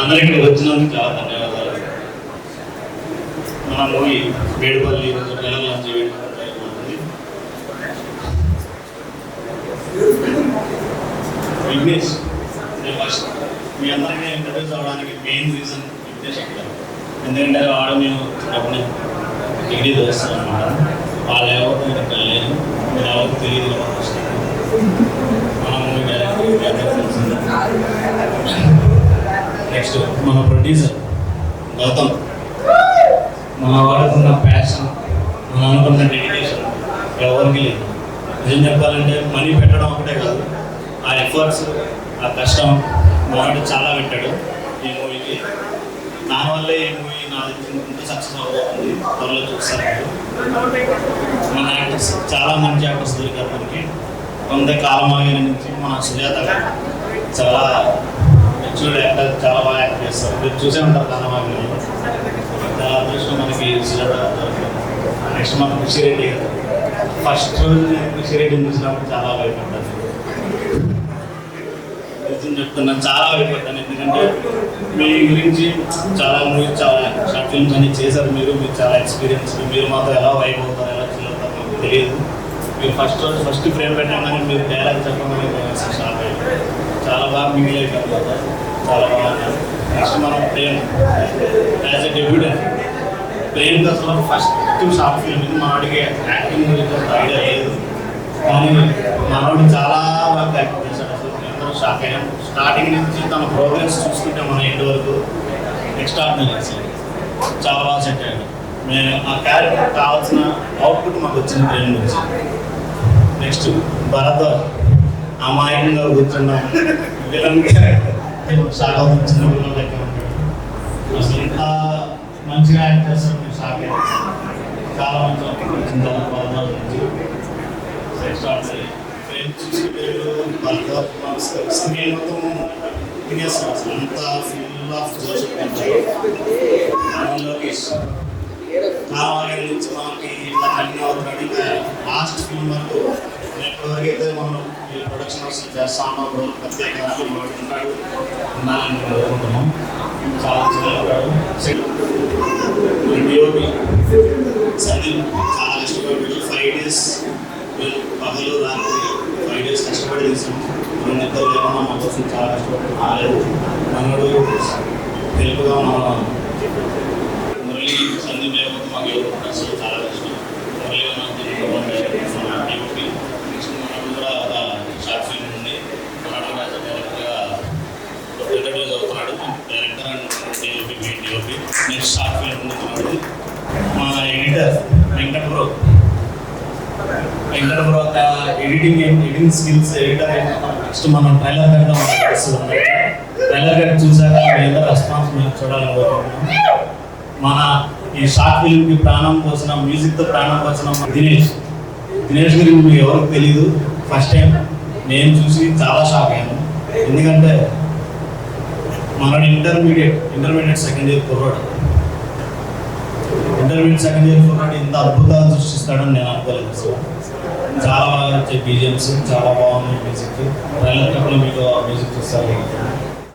అందరికీ వచ్చినందుకు చాలా ధన్యవాదాలు. మన మూవీ వేడుపల్లి ట్రైలర్ లాంచ్ చేయబడుతుంది. విఘ్నేష్ ఫస్ట్ మీ అందరికీ ఇంట్రడ్యూస్ అవ్వడానికి మెయిన్ రీజన్ విఘ్నేష్ అంటారు. ఎందుకంటే వాడు మేము చిన్నప్పుడు డిగ్రీ చేస్తాం అనమాట. వాళ్ళు ఎవరు ఇక్కడ లేదు, మీరు ఎవరికి తెలియదు. మన మూవీ నెక్స్ట్ మన ప్రొడ్యూసర్ గౌతమ్. మన వాడుకున్న ప్యాషన్, మన అనుకున్న డెడికేషన్ ఎవరికి లేదు. నిజం చెప్పాలంటే మనీ పెట్టడం ఒకటే కాదు, ఆ ఎఫర్ట్స్, ఆ కష్టం మనవాడు చాలా పెట్టాడు ఈ మూవీకి. దానివల్లే ఈ మూవీ నాకు ఇంత సక్సెస్ అవుతుంది. త్వరలో చూస్తారు. మన యాక్టర్స్ చాలా మంచి యాక్టర్స్ దొరికారు మనకి. కొంత కాలమాగిన నుంచి మన సుజాత గారు చాలా మెచ్యూర్డ్ యాక్టర్, చాలా బాగా యాక్ట్ చేస్తారు. మీరు చూసే ఉంటారు కాలమాగిన. చాలా అదృష్టం మనకి సుజాత గారు. నెక్స్ట్ మన కృషిరెడ్డి గారు. ఫస్ట్ రోజు నేను కృషిరెడ్డిని చూసినప్పుడు చాలా భయపడ్డాను. చెప్తున్నాను, చాలా భయపడ్డాను. ఎందుకంటే మీ గురించి చాలా మూవీస్, చాలా షార్ట్ ఫిల్మ్స్ అన్ని చేశారు మీరు. మీరు చాలా ఎక్స్పీరియన్స్. మీరు మాతో ఎలా వైప్ అవుతారు, ఎలా చిల్ అవుతారు మాకు తెలియదు. మీరు ఫస్ట్ ఫ్రేమ్ పెట్టగానే మీరు డైలాగ్ చెప్పగానే షాక్ అయ్యారు. చాలా బాగా మిగిలి అయిపోతారు, చాలా బాగా. నెక్స్ట్ మనం Prem as a debutante. Prem అసలు ఫస్ట్ షార్ట్ ఫిల్మ్ ఇది. మనవాడికి యాక్టింగ్ గురించి ఐడియా లేదు, కానీ మనవాడు చాలా బాగా యాక్టింగ్ చేశాడు. అసలు అందరూ షాక్ అయ్యాం. స్టార్టింగ్ నుంచి తన ప్రోగ్రెస్ చూసుకుంటే మన ఇంటి వరకు ఎక్స్ట్రాడినరీ. అసలు చాలా బాగా సెట్ అయ్యాడు. మేము ఆ క్యారెక్టర్ కావాల్సిన అవుట్పుట్ మాకు వచ్చింది ప్రేమ్ నుంచి. నెక్స్ట్ భరత్ అమాయకంగా కూర్చున్నాం. విలన్ క్యారెక్టర్ షాక్ అవుతుంది. చిన్న పిల్లల దగ్గర ఉంటాడు. అసలు ఇంత మంచిగా యాక్ట్ చేస్తాడు. మేము షాక్ అయ్యాం. చాలా మంచి అవుట్పుట్ వచ్చింది తన భరత్ నుంచి. ఎక్స్ట్రాడినరీ. ఫ్రేమ్ చూసుకుంటే స్క్రీన్ మొత్తం తినేస్తాం. అసలు అంత ఫుల్ ఆఫ్ జోష్ లోకేష్ కాలమాగిన నుంచి మనకి ఇలా కన్యూ అవుతున్నాడు. ఇంకా లాస్ట్ ఫిల్మ్ వరకు ఎప్పటివరకు అయితే మనం ఈ ప్రొడక్షన్ హౌస్ చేస్తా ఉన్నాం. ప్రత్యేకంగా ఉన్నాడు ఉండాలని మేము కోరుకుంటున్నాం. చాలా చిన్నగాడు. డిఓపి సందీప్ చాలా కష్టపడ్డాడు. 5 days పగలు రాత్రి 5 days కష్టపడి తీసాము. రెండు ఇద్దరు లేకుండా మా కోసం చాలా కష్టపడి రాలేదు. మనడు తెలుపుగా మన మురళి సందీప్ లేకపోతే మాకు ఎవరు అసలు చాలా కష్టం. మురళి మన డిఓపి. నెక్స్ట్ మనడు కూడా ఒక షార్ట్ ఫిల్మ్ ఉంది. మనడు డైరెక్ట్గా ఇంట్రడ్యూస్ అవుతున్నాడు. Director and DOP, main DOP. Next short film ఉంది మనది. మా ఎడిటర్ వెంకటప్రో ఒక ఎడిటింగ్ స్కిల్స్ ఎడిటర్. నెక్స్ట్ మనం ట్రైలర్ కట్టడం మనకు తెలుస్తుంది. ట్రైలర్ కట్టి చూసాక ఎంత రెస్పాన్స్ మేము చూడాలనుకుంటున్నాం. మన ఈ షార్ట్ ఫిల్మ్కి ప్రాణం పోసిన, మ్యూజిక్తో ప్రాణం పోసిన దినేష్ గురించి మీకు ఎవరికి తెలీదు. ఫస్ట్ టైం నేను చూసి చాలా షాక్ అయ్యాను. ఎందుకంటే మనోడు ఇంటర్మీడియట్ సెకండ్ ఇయర్ కుర్రాడు. ఇంత అద్భుతాలు సృష్టిస్తాడని నేను అనుకోలేదు. అసలు చాలా బాగా వచ్చాయి బీజిఎమ్స్, చాలా బాగుంది మ్యూజిక్. ట్రైలర్ కప్లో మీకు మ్యూజిక్ చూస్తారు.